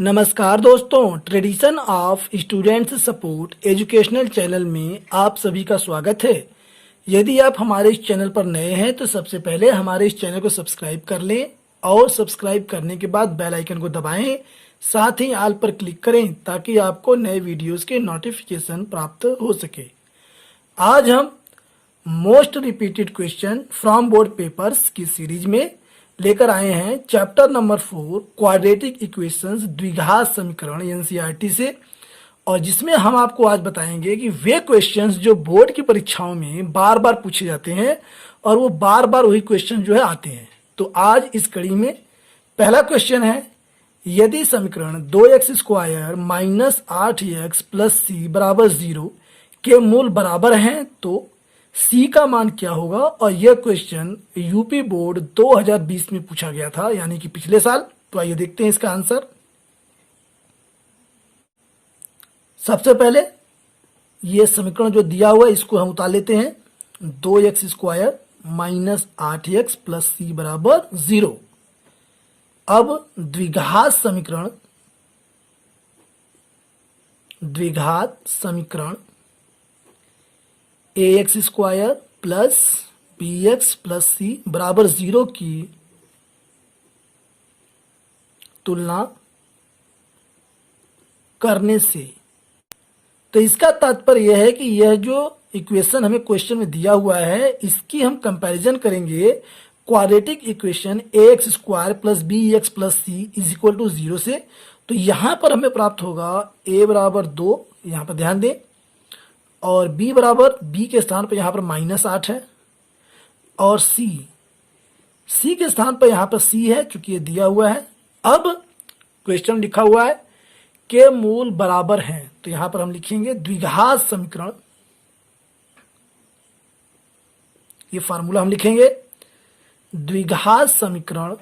नमस्कार दोस्तों, tradition of students support educational channel में आप सभी का स्वागत है। यदि आप हमारे इस चैनल पर नए हैं तो सबसे पहले हमारे इस चैनल को सब्सक्राइब कर लें और सब्सक्राइब करने के बाद बेल आइकन को दबाएं, साथ ही ऑल पर क्लिक करें ताकि आपको नए वीडियोस के नोटिफिकेशन प्राप्त हो सके। आज हम most repeated question from board papers की सीरीज में लेकर आए हैं चैप्टर नंबर 4 क्वाड्रेटिक इक्वेशंस द्विघात समीकरण एनसीईआरटी से, और जिसमें हम आपको आज बताएंगे कि वे क्वेश्चंस जो बोर्ड की परीक्षाओं में बार बार पूछे जाते हैं और वो बार बार वही क्वेश्चन जो है आते हैं। तो आज इस कड़ी में पहला क्वेश्चन है, यदि समीकरण 2x² माइनस 8x प्लस सी बराबर 0 के मूल बराबर हैं तो सी का मान क्या होगा। और यह क्वेश्चन यूपी बोर्ड 2020 में पूछा गया था, यानी कि पिछले साल। तो आइए देखते हैं इसका आंसर। सबसे पहले ये समीकरण जो दिया हुआ है इसको हम उतार लेते हैं। 2x² माइनस 8x प्लस सी बराबर 0। अब द्विघात समीकरण ax² प्लस bx प्लस सी बराबर 0 की तुलना करने से, तो इसका तात्पर्य यह है कि यह जो इक्वेशन हमें क्वेश्चन में दिया हुआ है इसकी हम कंपैरिजन करेंगे quadratic equation ax² plus bx plus C is equal to 0 से। तो यहां पर हमें प्राप्त होगा a बराबर 2, यहां पर ध्यान दें, और b बराबर b के स्थान पर यहां पर -8 है, और c के स्थान पर यहां पर c है चूंकि ये दिया हुआ है। अब क्वेश्चन लिखा हुआ है के मूल बराबर हैं, तो यहां पर हम लिखेंगे द्विघात समीकरण, ये फार्मूला हम लिखेंगे, द्विघात समीकरण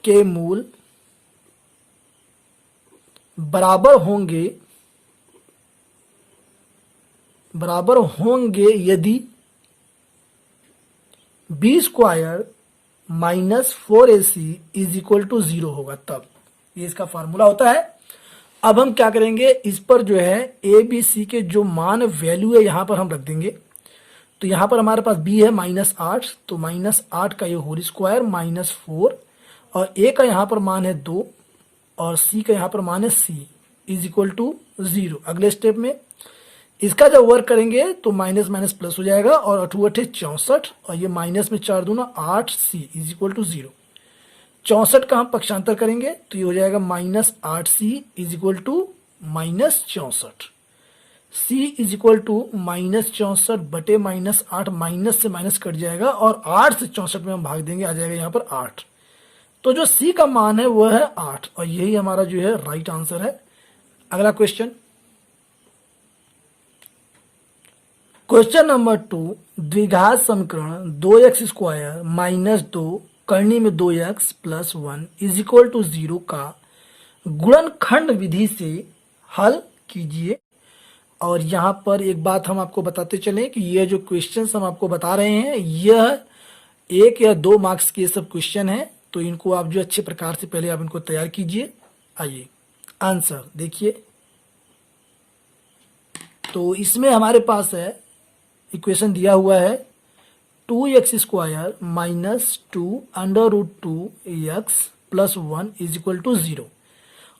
के मूल बराबर होंगे यदि b² minus 4ac is equal to 0 होगा, तब ये इसका फार्मूला होता है। अब हम क्या करेंगे, इस पर जो है a b c के जो मान वैल्यू है यहां पर हम रख देंगे। तो यहां पर हमारे पास b है -8, तो -8 का ये होल स्क्वायर -4, और a का यहां पर मान है 2 और c का यहां पर मान है c इज इक्वल टू 0। अगले स्टेप में इसका जब वर्क करेंगे तो माइनस माइनस प्लस हो जाएगा, और 8 8 64, और ये माइनस में 4 दूना 8c इज इक्वल टू 0। 64 का हम पक्षांतर करेंगे तो ये हो जाएगा -8c is equal to -64। c is equal to -64 बटे -8, माइनस से माइनस कट जाएगा और 8 से 64 में हम भाग देंगे, आ जाएगा यहाँ पर 8। तो जो c का मान है वह है 8, और यही हमारा जो है राइट आंसर है। अगला क्वेश्चन नंबर 2, द्विघात समीकरण 2x² माइनस 2 करनी में 2x plus 1 is equal to 0 का गुणनखंड विधि से हल कीजिए। और यहां पर एक बात हम आपको बताते चलें कि यह जो क्वेश्चंस हम आपको बता रहे हैं यह 1 या 2 मार्क्स के सब क्वेश्चन हैं, तो इनको आप जो अच्छे प्रकार से पहले आप इनको तैयार कीजिए। आइए आंसर देखिए। तो इसमें हमारे पास है इक्वेशन दिया हुआ है 2x² minus 2√2x plus 1 is equal to 0,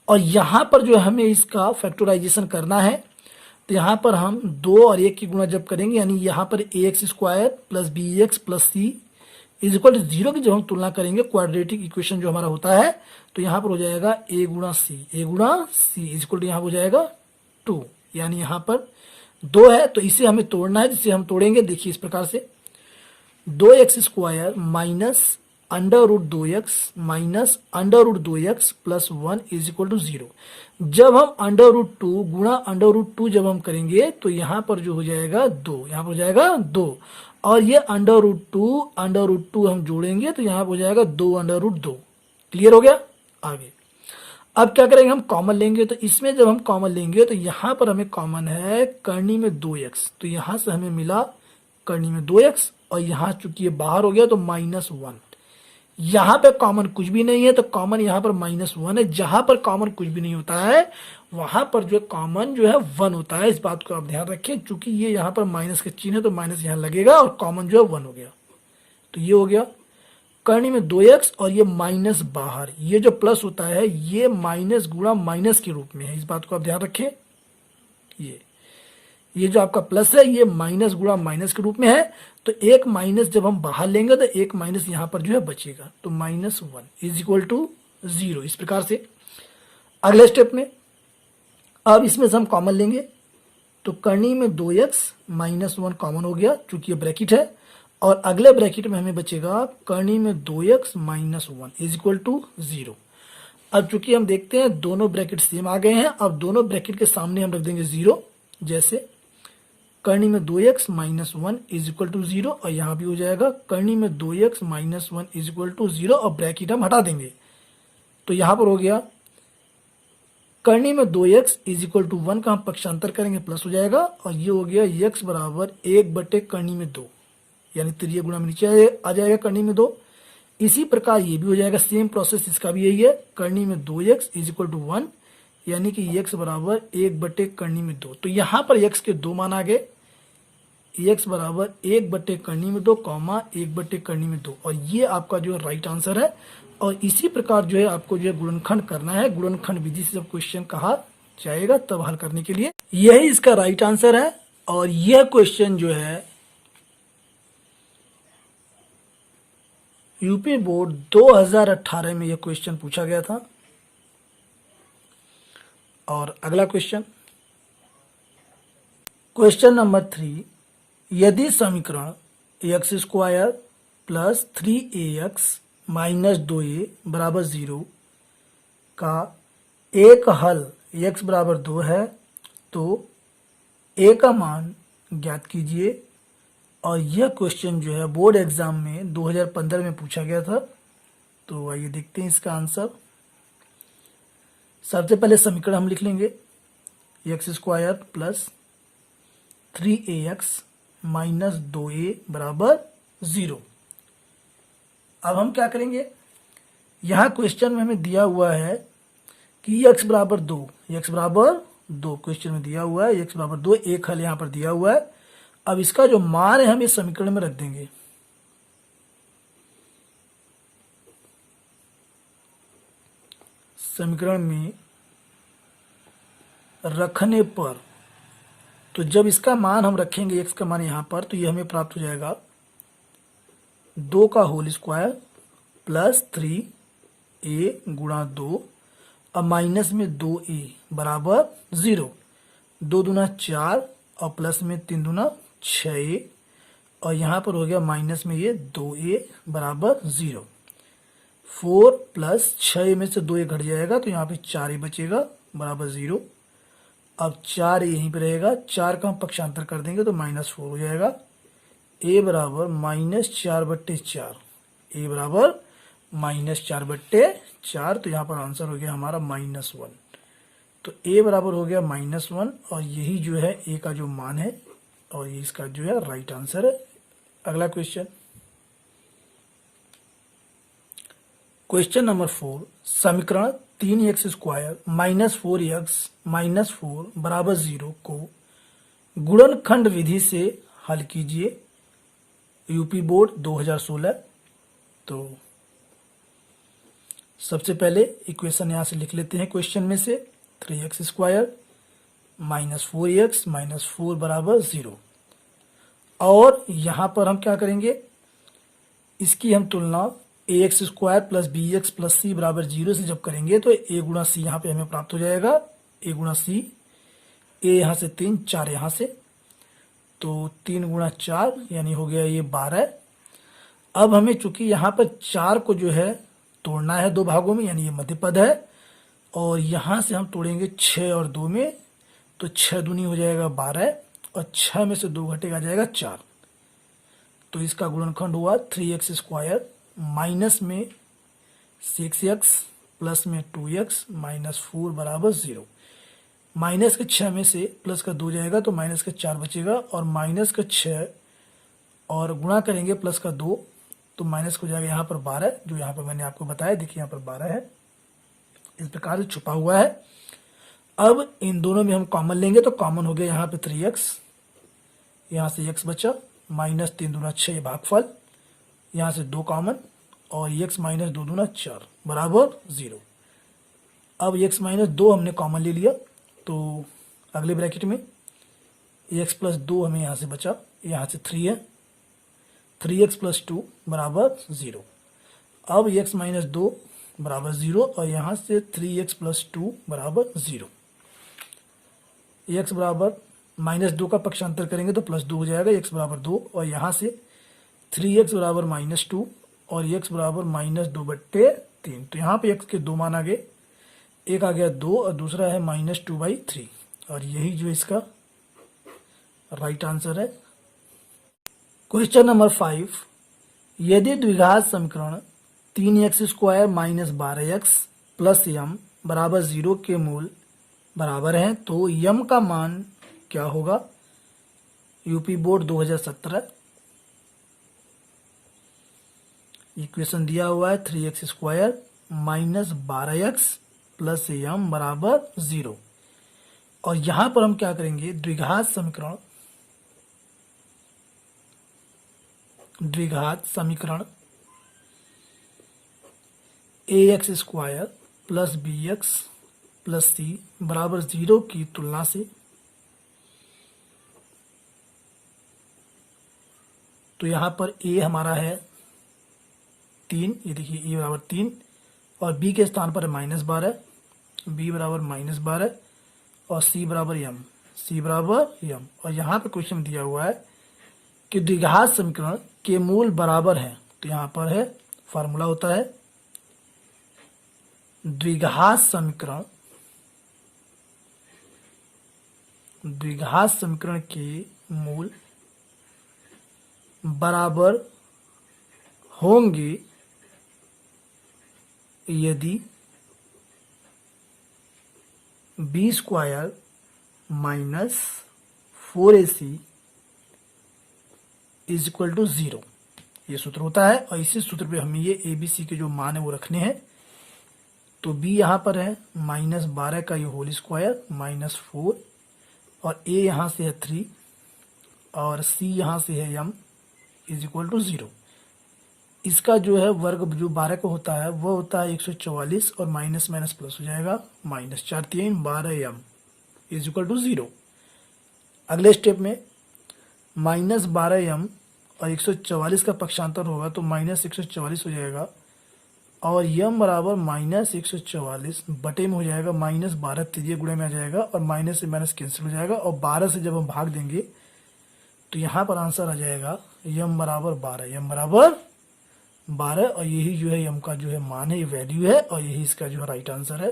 और यहां पर जो हमें इसका फैक्टराइजेशन करना है तो यहां पर हम 2 और 1 की गुणा जब करेंगे, यानी यहां पर ax² plus bx plus c is equal to 0 की जब हम तुलना करेंगे क्वाड्रेटिक इक्वेशन जो हमारा होता है तो यहां पर हो जाएगा a गुणा c इज इक्वल टू यहां हो जाएगा 2, यानी यहां पर 2 है तो इसे हमें तोड़ना है, जिसे हम तोड़ेंगे देखिए इस प्रकार से 2x² minus √2x plus 1 is equal to 0। जब हम √2 गुणा √2 जब हम करेंगे तो यहां पर जो हो जाएगा 2, यहां पर हो जाएगा 2, और ये √2 हम जोड़ेंगे तो यहां पर हो जाएगा 2√2। क्लियर हो गया। आगे अब क्या करेंगे, हम कॉमन लेंगे, तो इसमें जब हम कॉमन लेंगे तो यहां पर हमें कॉमन है करनी में 2x, तो यहां से हमें मिला करनी में 2x, और यहां चूंकि ये बाहर हो गया तो -1, यहाँ पे कॉमन कुछ भी नहीं है तो कॉमन यहाँ पर -1 है। जहां पर कॉमन कुछ भी नहीं होता है वहां पर जो है कॉमन जो है 1 होता है। इस बात को आप ध्यान रखें, क्योंकि ये यहाँ पर माइनस का चिन्ह है तो माइनस यहाँ लगेगा और कॉमन जो है 1 हो गया। तो ये हो गया करनी में 2x और ये माइनस बाहर, ये जो प्लस होता है ये माइनस गुणा माइनस के रूप में है। इस बात को आप ध्यान रखें। ये जो आपका प्लस है ये माइनस गुणा माइनस के रूप में है। तो एक माइनस जब हम बाहर लेंगे तो एक माइनस यहां पर जो है बचेगा। तो -1 इज इक्वल टू 0। इस प्रकार से अगले स्टेप में अब इसमें से हम कॉमन लेंगे तो करनी में 2x -1 कॉमन हो गया चूंकि ये ब्रैकेट है, और अगले ब्रैकेट में हमें बचेगा करनी में 2x -1 इज इक्वल टू 0। अब चूंकि हम देखते हैं दोनों ब्रैकेट सेम आ गए हैं, अब दोनों ब्रैकेट के सामने हम रख देंगे 0। जैसे करनी में 2x -1 इज इक्वल टू 0, और यहां भी हो जाएगा करनी में 2x -1 इज इक्वल टू 0, और ब्रैकेट हम हटा देंगे तो यहां पर हो गया करनी में 2x इज इक्वल टू 1 का हम पक्षांतर करेंगे प्लस हो जाएगा, और ये हो गया x बराबर 1 करनी में 2, यानी त्रिय गुणा में नीचे आ जाएगा करनी में 2। इसी प्रकार ये भी हो जाएगा, सेम प्रोसेस इसका भी यही है। करनी में 2x इज इक्वल टू 1 यानी कि x बराबर 1 करनी में 2। तो यहां पर x के दो मान आ गए, x बराबर 1 करनी में 2 कॉमा 1 करनी में 2, और ये आपका जो है राइट आंसर है। और इसी प्रकार जो है आपको जो है गुणनखंड करना है। गुणनखंड विधि से जब क्वेश्चन कहा जाएगा तब हल करने के लिए यही इसका राइट आंसर है। और यह क्वेश्चन जो है यूपी बोर्ड 2018 में यह क्वेश्चन पूछा गया था। और अगला क्वेश्चन, क्वेश्चन नंबर 3, यदि समीकरण x² plus 3ax minus 2a बराबर 0 का एक हल x बराबर 2 है तो a का मान ज्ञात कीजिए। और यह क्वेश्चन जो है बोर्ड एग्जाम में 2015 में पूछा गया था। तो आइए देखते हैं इसका आंसर। सबसे पहले समीकरण हम लिख लेंगे x² plus 3ax minus 2a बराबर 0। अब हम क्या करेंगे, यहां क्वेश्चन में हमें दिया हुआ है कि x बराबर 2, x बराबर 2 क्वेश्चन में दिया हुआ है, x बराबर 2 एक हल यहां पर दिया हुआ है। अब इसका जो मान है हम इस समीकरण में रख देंगे। समीकरण में रखने पर तो जब इसका मान हम रखेंगे x का मान यहां पर, तो ये हमें प्राप्त हो जाएगा 2 का होल स्क्वायर प्लस 3a गुणा 2 और माइनस में 2a बराबर 0। 2 दूना 4 और प्लस में 3 दूना 6a, और यहां पर हो गया माइनस में ये 2a बराबर 0। 4 प्लस 6 में से 2a घट जाएगा तो यहाँ पे 4a बचेगा बराबर 0। अब 4a यहीं पे रहेगा, 4 का हम पक्षांतर कर देंगे तो -4 हो जाएगा। a बराबर -4/4, a बराबर -4/4, तो यहाँ पर आंसर हो गया हमारा -1। तो a बराबर हो गया -1, और यही जो है a का जो मान है और ये इसका जो है राइट आंसर है। अगला क्वेश्चन, क्वेश्चन नंबर 4, समीकरण 3x² माइनस 4x माइनस 4 बराबर 0 को गुणनखंड विधि से हल कीजिए। UP board 2016। तो सबसे पहले इक्वेशन यहां से लिख लेते हैं क्वेश्चन में से, 3x² माइनस 4x माइनस 4 बराबर 0। और यहां पर हम क्या करेंगे, इसकी हम तुलना ax² plus bx plus c बराबर 0 से जब करेंगे तो a गुणा c यहाँ पे हमें प्राप्त हो जाएगा। a गुणा c, a यहाँ से 3, 4 यहाँ से, तो 3 गुणा 4 यानी हो गया ये 12। अब हमें चूंकि यहाँ पर 4 को जो है तोड़ना है दो भागों में, यानी ये मध्य पद है, और यहाँ से हम तोड़ेंगे 6 और 2 में, तो 6 दूनी हो जाएगा 12, और 6 में से 2 घटेगा जाएगा 4। तो इसका गुणनखंड हुआ 3x² माइनस में 6x प्लस में 2x माइनस 4 बराबर 0। माइनस के 6 में से प्लस का 2 जाएगा तो माइनस का 4 बचेगा, और माइनस का 6 और गुणा करेंगे प्लस का 2, तो माइनस हो जाएगा यहाँ पर 12, जो यहाँ पर मैंने आपको बताया, देखिए यहाँ पर 12 है, इस प्रकार से छुपा हुआ है। अब इन दोनों में हम कॉमन लेंगे तो कॉमन हो गया यहाँ पे 3x, यहाँ से x बचा, माइनस 3 दूना 6 भागफल, यहाँ से 2 कॉमन, और x माइनस 2 दूना 4 बराबर 0। अब x माइनस 2 हमने कॉमन ले लिया, तो अगले ब्रैकेट में x प्लस 2 हमें यहाँ से बचा, यहाँ से 3 है, 3x प्लस 2 बराबर 0। अब x माइनस 2 बराबर 0 और यहाँ से 3x प्लस 2 बराबर 0। x बराबर माइनस 2 का पक्षांतर करेंगे तो प्लस 2 हो जाएगा, x बराबर 2, और यहाँ से 3x बराबर माइनस 2 और x बराबर माइनस 2/3। तो यहाँ पे x के 2 मान आ गए, एक आ गया 2 और दूसरा है माइनस 2/3, और यही जो इसका राइट आंसर है। क्वेश्चन नंबर 5, यदि द्विघात समीकरण 3x² minus 12x plus m बराबर 0 के मूल बराबर हैं तो m का मान क्या होगा? UP board 2017। इक्वेशन दिया हुआ है 3x² minus 12x plus m बराबर 0, और यहां पर हम क्या करेंगे, द्विघात समीकरण ax² plus bx plus c बराबर 0 की तुलना से, तो यहां पर a हमारा है 3, ये देखिए a बराबर 3, और b के स्थान पर है माइनस 12, b बराबर माइनस 12, और c बराबर m, और यहाँ पे क्वेश्चन दिया हुआ है कि द्विघात समीकरण के मूल बराबर हैं, तो यहाँ पर है फार्मूला होता है द्विघात समीकरण के मूल बराबर होंगे यदि b² minus 4ac is equal to 0। ये सूत्र होता है, और इसी सूत्र पे हमें ये ABC के जो मान है वो रखने हैं। तो b यहाँ पर है माइनस 12 का ये होल स्क्वायर माइनस 4, और a यहाँ से है 3, और c यहाँ से है m इज इक्वल टू 0। इसका जो है वर्ग जो 12 का होता है वो होता है 144, और माइनस माइनस प्लस हो जाएगा, minus 4 3 12m is equal to 0। अगले स्टेप में माइनस 12m और 144 का पक्षांतर होगा तो माइनस 144 हो जाएगा, और m बराबर माइनस 144 बटे में हो जाएगा माइनस 12 तृतीय गुणे में आ जाएगा, और माइनस से माइनस कैंसिल हो जाएगा, और 12 से जब हम भाग देंगे तो यहाँ पर आंसर आ जाएगा m बराबर 12, और यही जो है m का जो है मान है, ये वैल्यू है, और यही इसका जो है राइट आंसर है।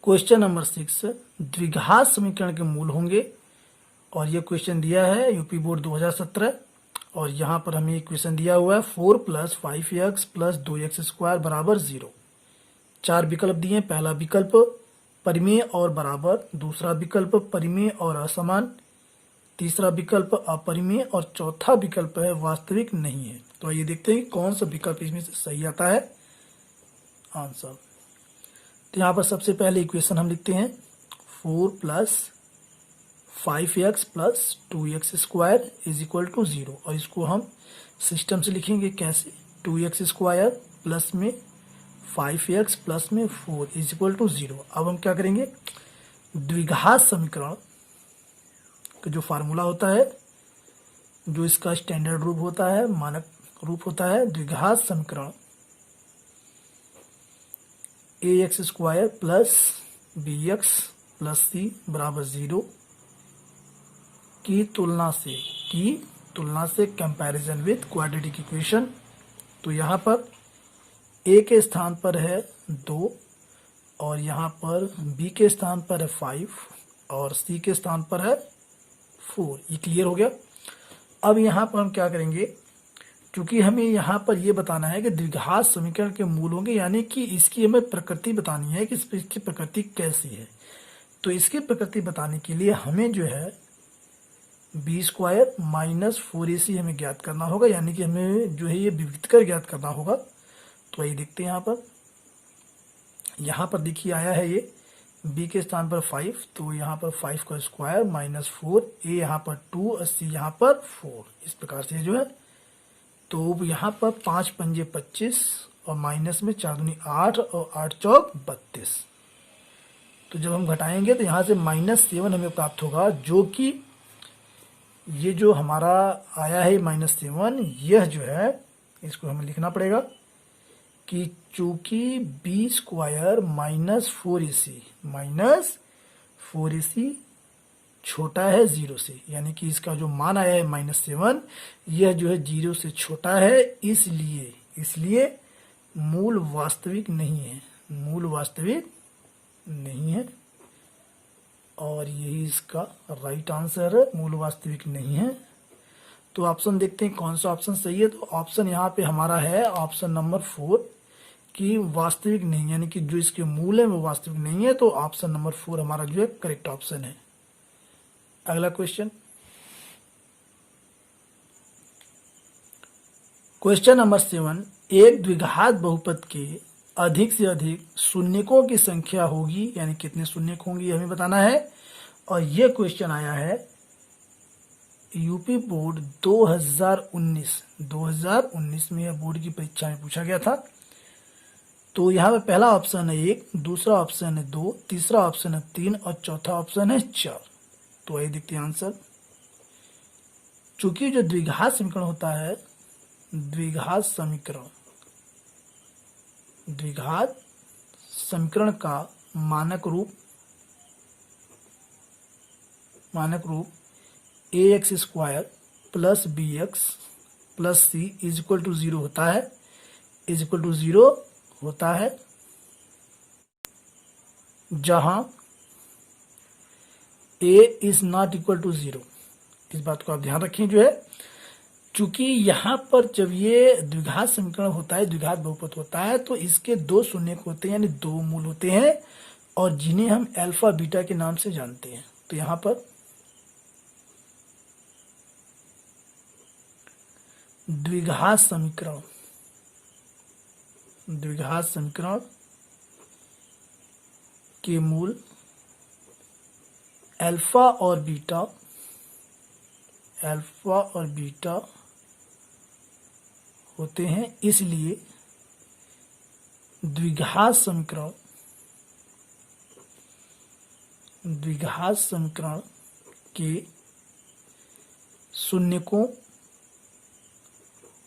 क्वेश्चन नंबर 6, द्विघात समीकरण के मूल होंगे, और ये क्वेश्चन दिया है यूपी बोर्ड 2017, और यहाँ पर हमें इक्वेशन दिया हुआ है 4 प्लस 5x प्लस 2x² बराबर 0। 4 विकल्प दिए, पहला विकल्प परिमेय और बराबर, दूसरा विकल्प परिमेय और असमान, तीसरा विकल्प अपरिमेय, और चौथा विकल्प है वास्तविक नहीं है। तो आइए देखते हैं कौन सा विकल्प इसमें से सही आता है आंसर। तो यहाँ पर सबसे पहले इक्वेशन हम लिखते हैं 4 plus 5x plus 2x² is equal to 0, और इसको हम सिस्टम से लिखेंगे कैसे, 2x² प्लस में 5x प्लस में 4 इज इक्वल टू 0। अब हम क्या करेंगे, द्विघात समीकरण का जो फार्मूला होता है, जो इसका स्टैंडर्ड रूप होता है, मानक रूप होता है, द्विघात समीकरण ax² plus bx plus c बराबर 0 की तुलना से कंपैरिजन विद क्वाड्रेटिक इक्वेशन। तो यहाँ पर a के स्थान पर है 2, और यहाँ पर b के स्थान पर है 5, और c के स्थान पर है 4। ये क्लियर हो गया। अब यहाँ पर हम क्या करेंगे, क्योंकि हमें यहाँ पर ये बताना है कि द्विघात समीकरण के मूल होंगे, यानी कि इसकी हमें प्रकृति बतानी है कि इसकी प्रकृति कैसी है। तो इसकी प्रकृति बताने के लिए हमें जो है बी स्क्वायर माइनस 4ac हमें ज्ञात करना होगा, यानी कि हमें जो है ये विभक्त कर ज्ञात करना होगा। तो वही देखते हैं यहाँ पर देखिए आया है ये b के स्थान पर 5, तो यहाँ पर 5 का स्क्वायर माइनस 4, a यहाँ पर 2 और c यहाँ पर 4, इस प्रकार से जो है। तो यहाँ पर 5 पंजे 25 और माइनस में 4 दूनी 8 और 8 चौक 32। तो जब हम घटाएंगे तो यहाँ से -7 हमें प्राप्त होगा, जो कि ये जो हमारा आया है -7, यह जो है इसको हमें लिखना पड़ेगा कि चूंकि बी स्क्वायर माइनस 4ac छोटा है 0 से, यानी कि इसका जो मान आया है -7, यह जो है 0 से छोटा है, इसलिए मूल वास्तविक नहीं है, और यही इसका राइट आंसर है, मूल वास्तविक नहीं है। तो ऑप्शन देखते हैं कौन सा ऑप्शन सही है। तो ऑप्शन यहाँ पे हमारा है ऑप्शन नंबर 4 कि वास्तविक नहीं, यानी कि जो इसके मूल है वो वास्तविक नहीं है। तो ऑप्शन नंबर 4 हमारा जो है करेक्ट ऑप्शन है। अगला क्वेश्चन नंबर 7, एक द्विघात बहुपद के अधिक से अधिक शून्यकों की संख्या होगी, यानी कितने शून्यक होंगी हमें बताना है। और यह क्वेश्चन आया है यूपी बोर्ड 2019 में, यह बोर्ड की परीक्षा में पूछा गया था। तो यहाँ पे पहला ऑप्शन है 1, दूसरा ऑप्शन है 2, तीसरा ऑप्शन है 3 और चौथा ऑप्शन है 4। तो वही देखते हैं आंसर। चूंकि जो द्विघात समीकरण होता है, द्विघात समीकरण का मानक रूप ax square plus bx plus c is equal to 0 होता है, जहां a is not equal to 0। इस बात को आप ध्यान रखें जो है, चूंकि यहाँ पर जब ये द्विघात समीकरण होता है, द्विघात बहुपद होता है, तो इसके 2 शून्यक होते हैं, यानी 2 मूल होते हैं, और जिन्हें हम अल्फा बीटा के नाम से जानते हैं। तो यहाँ पर द्विघात समीकरण के मूल अल्फा और बीटा होते हैं, इसलिए द्विघात समीकरण के शून्यकों,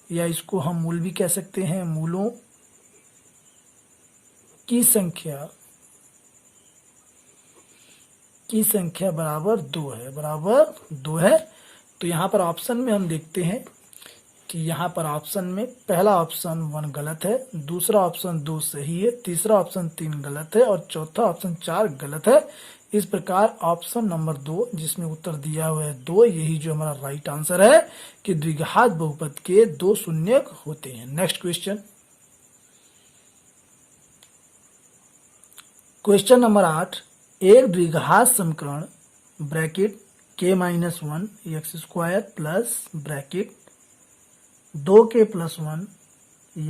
या इसको हम मूल भी कह सकते हैं, मूलों की संख्या बराबर 2 है। तो यहाँ पर ऑप्शन में हम देखते हैं कि यहाँ पर ऑप्शन में पहला ऑप्शन 1 गलत है, दूसरा ऑप्शन 2 सही है, तीसरा ऑप्शन 3 गलत है और चौथा ऑप्शन 4 गलत है। इस प्रकार ऑप्शन नंबर 2 जिसमें उत्तर दिया हुआ है 2, यही जो हमारा राइट आंसर है कि द्विघात बहुपद के 2 शून्यक होते हैं। नेक्स्ट क्वेश्चन नंबर 8, एक द्विघात समीकरण bracket k-1 x square plus bracket 2k + 1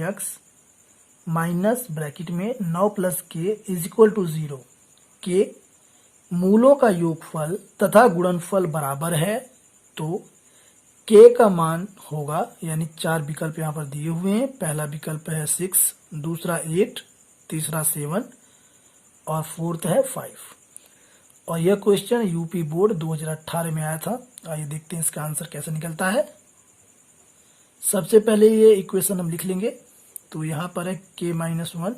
x minus bracket में 9 + k इज इक्वल टू 0 के मूलों का योगफल तथा गुणनफल बराबर है। तो k का मान होगा, यानी 4 विकल्प यहाँ पर दिए हुए हैं। पहला विकल्प है 6, दूसरा 8, तीसरा 7 और फोर्थ है 5। और यह क्वेश्चन यूपी बोर्ड 2018 में आया था। आइए देखते हैं इसका आंसर कैसे निकलता है। सबसे पहले ये इक्वेशन हम लिख लेंगे। तो यहाँ पर है k-1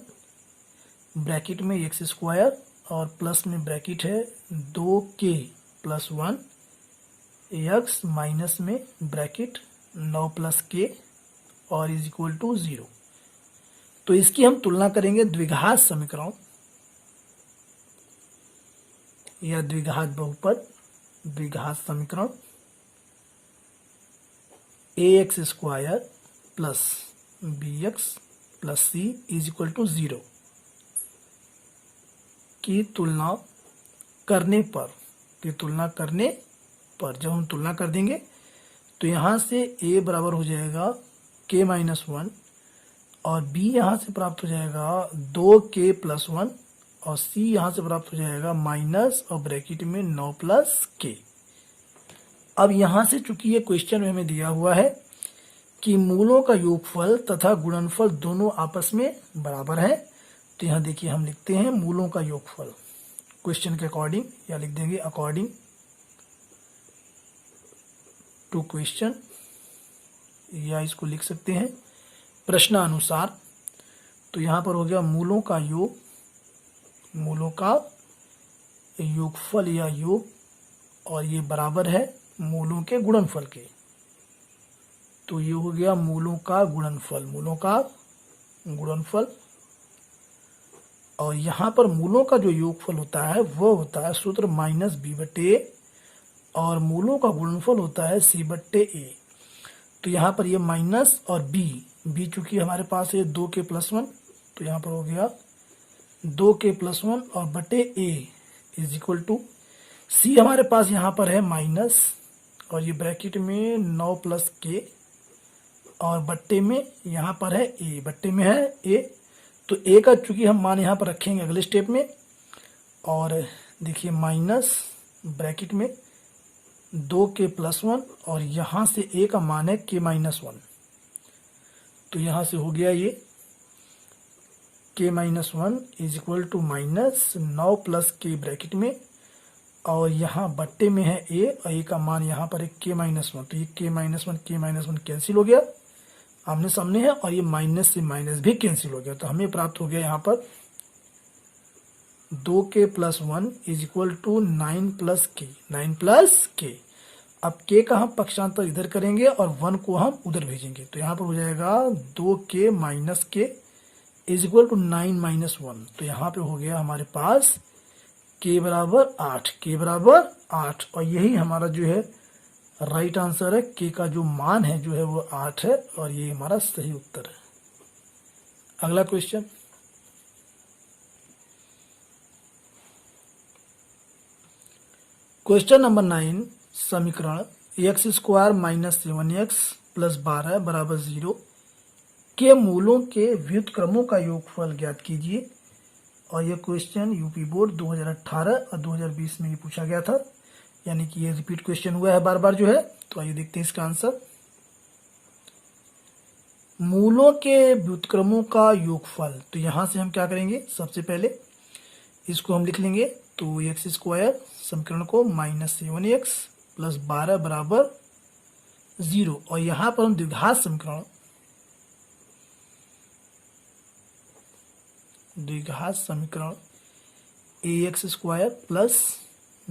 ब्रैकेट में x स्क्वायर और प्लस में ब्रैकेट है 2k + 1 x माइनस में ब्रैकेट 9 + k और इज इक्वल टू 0। तो इसकी हम तुलना करेंगे द्विघात समीकरण या द्विघात बहुपद, द्विघात समीकरण ax square plus bx plus c is equal to 0 की तुलना करने पर जब हम तुलना कर देंगे तो यहाँ से a बराबर हो जाएगा k-1 और b यहाँ से प्राप्त हो जाएगा 2k+1 और c यहाँ से प्राप्त हो जाएगा माइनस और ब्रैकेट में 9+k। अब यहाँ से चूंकि ये क्वेश्चन में हमें दिया हुआ है कि मूलों का योगफल तथा गुणनफल दोनों आपस में बराबर है, तो यहाँ देखिए हम लिखते हैं मूलों का योगफल क्वेश्चन के अकॉर्डिंग, या लिख देंगे अकॉर्डिंग टू क्वेश्चन, या इसको लिख सकते हैं प्रश्नानुसार। तो यहाँ पर हो गया मूलों का योग, मूलों का योगफल या योग, और ये बराबर है मूलों के गुणनफल के। तो ये हो गया मूलों का गुणनफल, मूलों का गुणनफल। और यहाँ पर मूलों का जो योगफल होता है वो होता है सूत्र -b/a और मूलों का गुणनफल होता है c/a। तो यहाँ पर ये माइनस और b चूंकि हमारे पास है 2k+1, तो यहाँ पर हो गया 2k+1 और बटे a is equal to c हमारे पास यहाँ पर है माइनस और ये ब्रैकेट में 9+k और बट्टे में यहाँ पर है a, बट्टे में है a। तो a का चूंकि हम मान यहाँ पर रखेंगे अगले स्टेप में, और देखिए माइनस ब्रैकेट में 2k+1 और यहाँ से a का मान है k-1। तो यहाँ से हो गया ये k-1 is equal to minus 9+k bracket में, और यहाँ बट्टे में है a और a का मान यहाँ पर है k-1। तो ये k-1 कैंसिल हो गया, आमने सामने है, और ये माइनस से माइनस भी कैंसिल हो गया। तो हमें प्राप्त हो गया यहाँ पर 2k+1 is equal to 9+k। अब k का हम पक्षांतर इधर करेंगे और 1 को हम उधर भेजेंगे, तो यहाँ पर हो जाएगा 2k-k इज इक्वल टू 9-1। तो यहाँ पे हो गया हमारे पास k बराबर 8, और यही हमारा जो है राइट आंसर है। k का जो मान है जो है वो 8 है, और ये हमारा सही उत्तर है। अगला क्वेश्चन, क्वेश्चन नंबर 9, समीकरण x² - 7x + 12 बराबर 0 के मूलों के व्युत्क्रमों का योगफल ज्ञात कीजिए। और यह क्वेश्चन यूपी बोर्ड 2018 और 2020 में ये पूछा गया था, यानी कि ये रिपीट क्वेश्चन हुआ है बार बार जो है। तो आइए देखते हैं इसका आंसर। मूलों के व्युत्क्रमों का योगफल, तो यहां से हम क्या करेंगे, सबसे पहले इसको हम लिख लेंगे। तो x² समीकरण को -7x + 12 बराबर 0, और यहां पर हम द्विघात समीकरण ax² +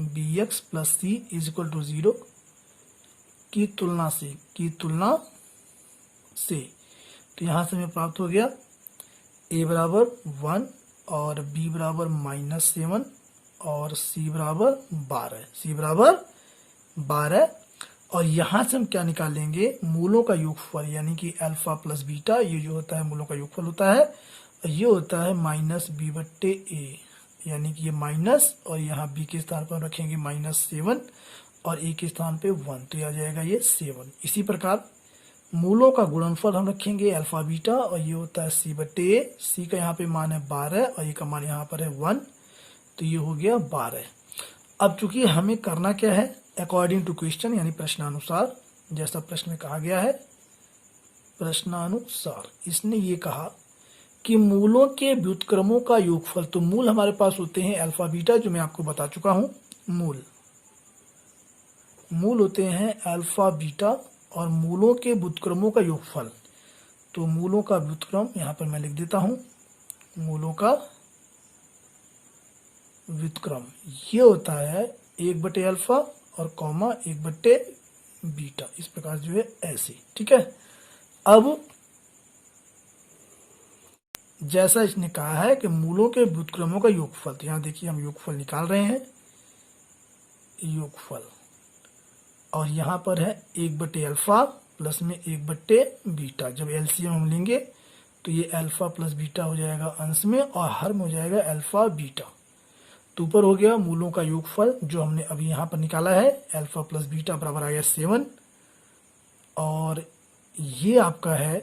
bx + c is equal to 0 की तुलना से तो यहाँ से हमें प्राप्त हो गया a बराबर 1 और b बराबर -7 और c बराबर 12। और यहाँ से हम क्या निकाल लेंगे, मूलों का योगफल, यानी कि अल्फा प्लस बीटा, ये जो होता है मूलों का योगफल होता है, और ये होता है -b/a, यानी कि ये माइनस, और यहाँ b के स्थान पर रखेंगे -7 और a के स्थान पे 1, तो यह आ जाएगा ये 7। इसी प्रकार मूलों का गुणनफल हम रखेंगे अल्फा बीटा, और ये होता है c/a, c का यहाँ पे मान है 12 और a का मान यहाँ पर है 1, तो ये हो गया 12। अब चूंकि हमें करना क्या है, अकॉर्डिंग टू क्वेश्चन, यानी प्रश्नानुसार, जैसा प्रश्न में कहा गया है प्रश्नानुसार, इसने ये कहा कि मूलों के व्युत्क्रमों का योगफल। तो मूल हमारे पास होते हैं अल्फा बीटा, जो मैं आपको बता चुका हूं। मूल होते हैं अल्फा बीटा, और मूलों के व्युत्क्रमों का योगफल। तो मूलों का व्युत्क्रम यहाँ पर मैं लिख देता हूं, मूलों का व्युत्क्रम ये होता है 1/अल्फा और कॉमा 1/बीटा, इस प्रकार जो है ऐसे, ठीक है। अब जैसा इसने कहा है कि मूलों के व्युत्क्रमों का योगफल, तो यहाँ देखिए हम योगफल निकाल रहे हैं, योगफल, और यहाँ पर है 1/अल्फा प्लस में 1/बीटा। जब एलसीएम हम लेंगे तो ये अल्फा प्लस बीटा हो जाएगा अंश में, और हर में हो जाएगा अल्फा बीटा। तो ऊपर हो गया मूलों का योगफल जो हमने अभी यहाँ पर निकाला है, अल्फा प्लस बीटा बराबर आ गया 7, और ये आपका है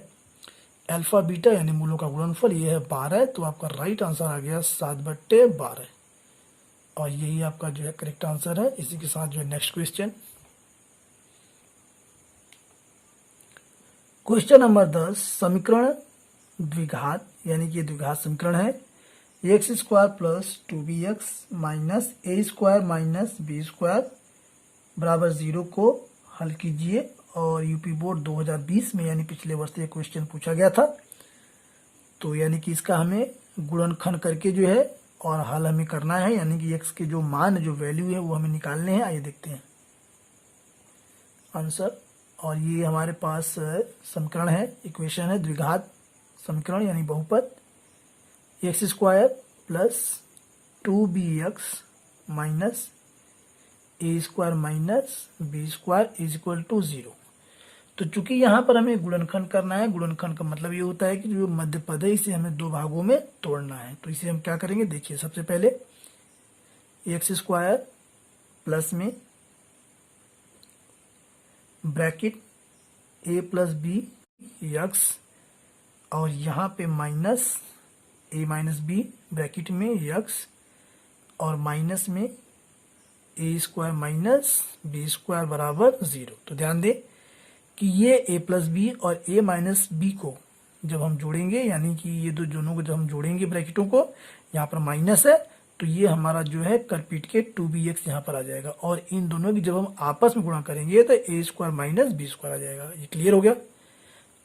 अल्फा बीटा यानी मूलों का गुणनफल, ये है 12, तो आपका राइट आंसर आ गया 7/12, और यही आपका जो है करेक्ट आंसर है। इसी के साथ जो है नेक्स्ट क्वेश्चन, क्वेश्चन नंबर 10, समीकरण द्विघात यानी कि द्विघात समीकरण है, x square plus 2bx minus ए स्क्वायर माइनस बी स्क्वायर बराबर 0 को हल कीजिए। और यूपी बोर्ड 2020 में यानी पिछले वर्ष ये क्वेश्चन पूछा गया था। तो यानी कि इसका हमें गुणनखंड करके जो है और हल हमें करना है, यानी कि एक्स के जो मान जो वैल्यू है वो हमें निकालने हैं। आइए देखते हैं आंसर। और ये हमारे पास समीकरण है, इक्वेशन है द्विघात समीकरण यानी बहुपद, X square plus 2bx minus A square minus B square is equal to 0। तो चूंकि यहाँ पर हमें गुणनखंड करना है, गुणनखंड का मतलब ये होता है कि जो मध्य पद है इसे हमें दो भागों में तोड़ना है। तो इसे हम क्या करेंगे, देखिए सबसे पहले एक्स स्क्वायर प्लस में ब्रैकेट ए प्लस बी एक्स, और यहाँ पे माइनस ए माइनस बी ब्रैकेट में एक्स, और माइनस में ए स्क्वायर माइनस बी स्क्वायर बराबर 0। तो ध्यान दें कि ये ए प्लस बी और ए माइनस बी को जब हम जोड़ेंगे, यानी कि ये दो दोनों को जब हम जोड़ेंगे ब्रैकेटों को, यहाँ पर माइनस है तो ये हमारा जो है कर पीट के 2bx यहाँ पर आ जाएगा, और इन दोनों की जब हम आपस में गुणा करेंगे तो ए स्क्वायर माइनस बी स्क्वायर आ जाएगा। ये क्लियर हो गया।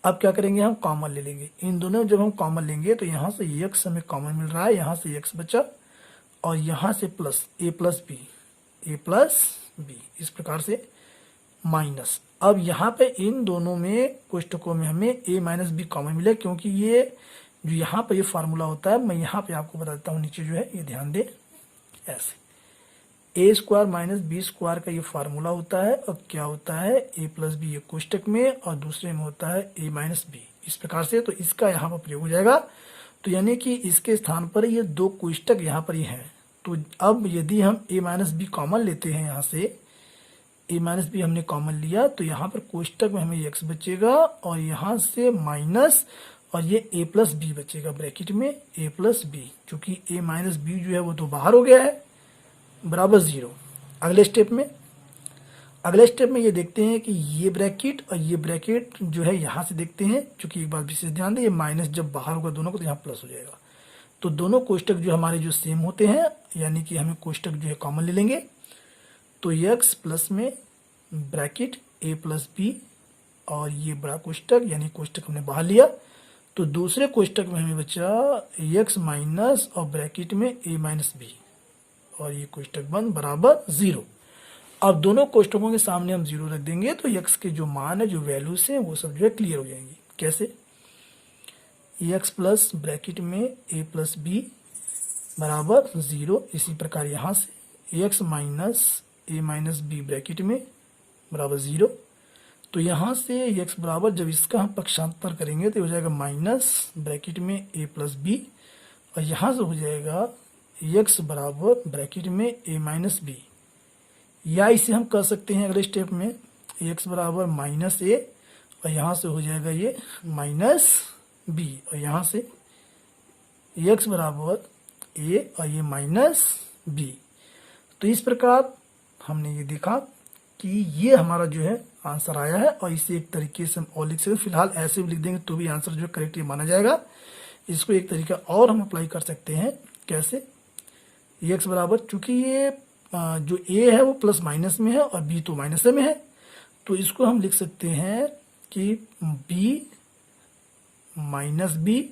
अब क्या करेंगे, हम कॉमन ले लेंगे। इन दोनों जब हम कॉमन लेंगे तो यहाँ से x हमें कॉमन मिल रहा है, यहाँ से x बचा, और यहाँ से प्लस ए प्लस बी, इस प्रकार से माइनस। अब यहाँ पे इन दोनों में कोष्टकों में हमें a माइनस बी कॉमन मिले, क्योंकि ये जो यहाँ पर ये फार्मूला होता है, मैं यहाँ पे आपको बता देता हूँ, नीचे जो है ये ध्यान दे, ऐसे ए स्क्वायर माइनस बी स्क्वायर का ये फार्मूला होता है। और क्या होता है, ए प्लस बी ये कोष्टक में और दूसरे में होता है ए माइनस बी, इस प्रकार से। तो इसका यहाँ पर प्रयोग हो जाएगा। तो यानी कि इसके स्थान पर ये दो कोष्टक यहाँ पर ही हैं। तो अब यदि हम ए माइनस बी कॉमन लेते हैं, यहाँ से ए माइनस बी हमने कॉमन लिया, तो यहाँ पर कोष्टक में हमें x बचेगा, और यहाँ से माइनस, और ये a प्लस बी बचेगा ब्रैकेट में a प्लस बी, चूंकि a माइनस बी जो है वो तो बाहर हो गया है, बराबर 0। अगले स्टेप में ये देखते हैं कि ये ब्रैकेट और ये ब्रैकेट जो है यहाँ से देखते हैं, चूंकि एक बात विशेष ध्यान दें, ये माइनस जब बाहर होगा दोनों को तो यहाँ प्लस हो जाएगा। तो दोनों कोष्टक जो हमारे जो सेम होते हैं, यानी कि हमें कोष्टक जो है कॉमन ले लेंगे। तो x प्लस में ब्रैकेट a प्लस बी, और ये बड़ा कोष्टक यानी कोष्टक हमने बाहर लिया, तो दूसरे कोष्टक में हमें बचा x माइनस और ब्रैकेट में a माइनस बी, और ये कोष्टक बंद बराबर 0। अब दोनों कोष्टकों के सामने हम 0 रख देंगे, तो x के जो मान है, जो वैल्यूज हैं, वो सब जो है क्लियर हो जाएंगी। कैसे, x प्लस ब्रैकेट में a प्लस बी बराबर 0। इसी प्रकार यहाँ से x माइनस ए माइनस बी ब्रैकेट में बराबर 0। तो यहाँ से x बराबर, जब इसका हम पक्षांतर करेंगे तो हो जाएगा माइनस ब्रैकेट में a प्लस बी, और यहाँ से हो जाएगा x बराबर ब्रैकेट में a माइनस बी। या इसे हम कर सकते हैं अगले स्टेप में, x बराबर माइनस a, और यहाँ से हो जाएगा ये माइनस b, और यहाँ से x बराबर a और ये माइनस b। तो इस प्रकार हमने ये देखा कि ये हमारा जो है आंसर आया है, और इसे एक तरीके से हम और लिख सकते हैं। फिलहाल ऐसे भी लिख देंगे तो भी आंसर जो है करेक्ट माना जाएगा। इसको एक तरीका और हम अप्लाई कर सकते हैं। कैसे, x बराबर, चूंकि ये जो a है वो प्लस माइनस में है और b तो माइनस में है, तो इसको हम लिख सकते हैं कि b माइनस b,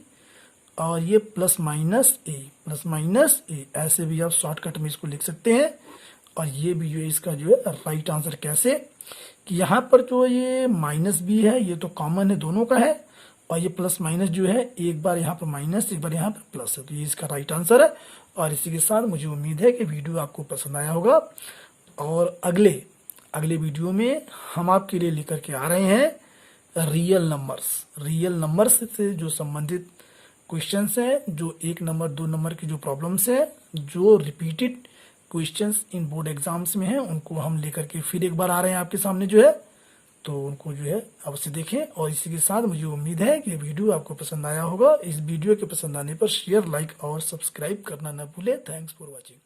और ये प्लस माइनस a, ऐसे भी आप शॉर्टकट में इसको लिख सकते हैं। और ये भी जो है इसका जो है राइट आंसर। कैसे कि यहाँ पर जो ये माइनस बी है ये तो कॉमन है, दोनों का है, और ये प्लस माइनस जो है एक बार यहाँ पर माइनस एक बार यहाँ पर प्लस है, तो ये इसका राइट आंसर है। और इसी के साथ मुझे उम्मीद है कि वीडियो आपको पसंद आया होगा, और अगले वीडियो में हम आपके लिए लेकर के आ रहे हैं रियल नंबर्स से जो संबंधित क्वेश्चंस हैं, जो 1 नंबर 2 नंबर की जो प्रॉब्लम्स है, जो repeated questions in board exams में हैं, उनको हम लेकर के फिर एक बार आ रहे हैं आपके सामने जो है, तो उनको जो है अवश्य देखें। और इसी के साथ मुझे उम्मीद है कि वीडियो आपको पसंद आया होगा। इस वीडियो के पसंद आने पर शेयर, लाइक और सब्सक्राइब करना न भूलें। Thanks for watching.